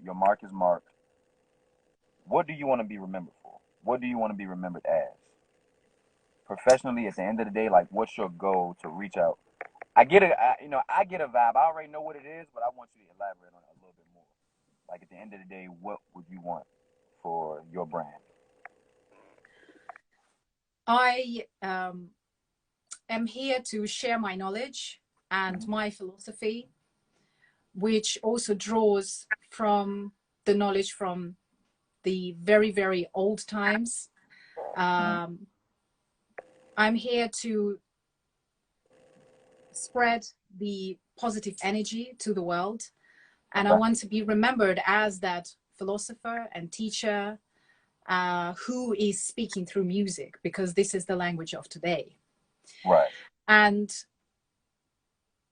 your mark is marked. What do you want to be remembered for? What do you want to be remembered as? Professionally, at the end of the day, like, what's your goal to reach out? I get it. I get a vibe. I already know what it is, but I want you to elaborate on it a little bit more. Like, at the end of the day, what would you want for your brand? I am here to share my knowledge and my philosophy, which also draws from the knowledge from the very, very old times. I'm here to spread the positive energy to the world. And I want to be remembered as that philosopher and teacher who is speaking through music, because this is the language of today. Right. And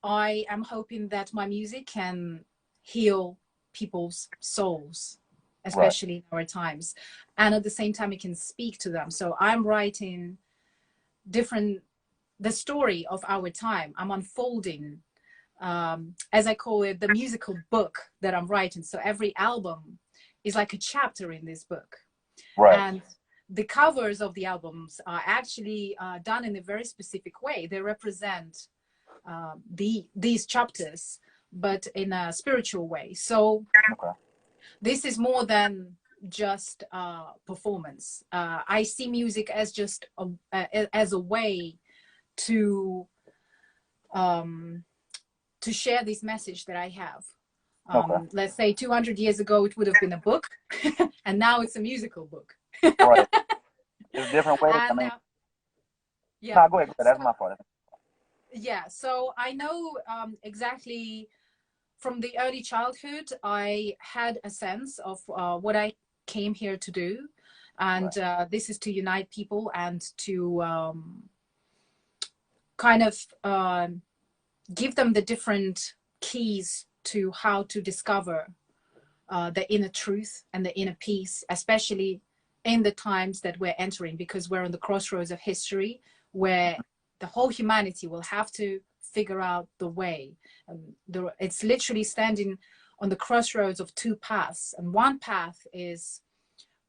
I am hoping that my music can heal people's souls, especially in our times. And at the same time, it can speak to them. So I'm writing the story of our time. I'm unfolding, as I call it, the musical book that I'm writing. So every album is like a chapter in this book. Right. And the covers of the albums are actually done in a very specific way. They represent these chapters, but in a spiritual way. So this is more than just performance. I see music as just as a way to share this message that I have. Let's say 200 years ago, it would have been a book, and now it's a musical book. Right. There's different ways. Yeah. Nah, go ahead. That's my fault. Yeah. So I know exactly from the early childhood, I had a sense of what I came here to do. And this is to unite people and to kind of give them the different keys to how to discover the inner truth and the inner peace, especially in the times that we're entering, because we're on the crossroads of history where the whole humanity will have to figure out the way. It's literally standing on the crossroads of two paths. And one path is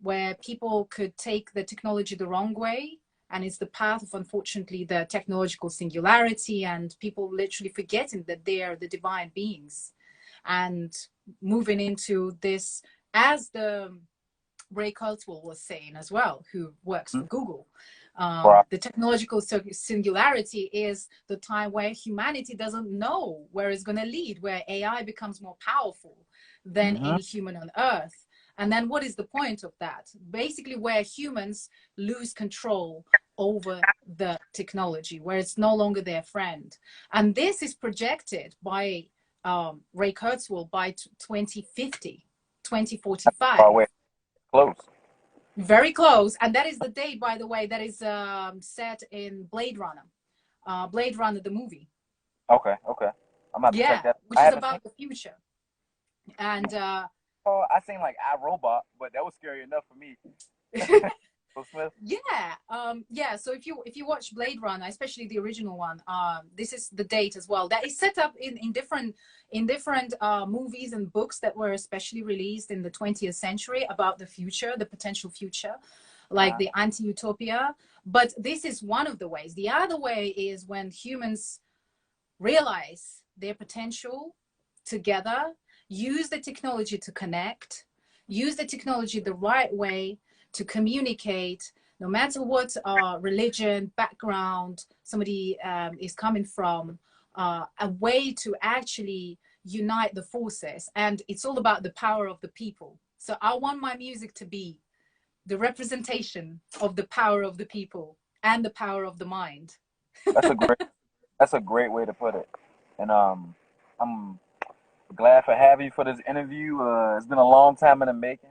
where people could take the technology the wrong way. And it's the path of, unfortunately, the technological singularity, and people literally forgetting that they are the divine beings and moving into this, as the Ray Kurzweil was saying as well, who works for Google. The technological singularity is the time where humanity doesn't know where it's going to lead, where AI becomes more powerful than any human on Earth. And then what is the point of that? Basically, where humans lose control over the technology, where it's no longer their friend. And this is projected by Ray Kurzweil by 2050, 2045. Oh, wait. Close. Very close. And that is the date, by the way, that is set in Blade Runner. Blade Runner, the movie. Okay. I'm about to check that. Which is about the future. And I seen like iRobot, but that was scary enough for me. So if you watch Blade Runner, especially the original one, this is the date as well. That is set up in different movies and books that were especially released in the 20th century about the future, the potential future, like the anti-utopia. But this is one of the ways. The other way is when humans realize their potential together, use the technology to connect, use the technology the right way to communicate, no matter what religion, background somebody is coming from, a way to actually unite the forces. And it's all about the power of the people. So I want my music to be the representation of the power of the people and the power of the mind. That's a great way to put it. And I'm glad for having you for this interview. It's been a long time in the making.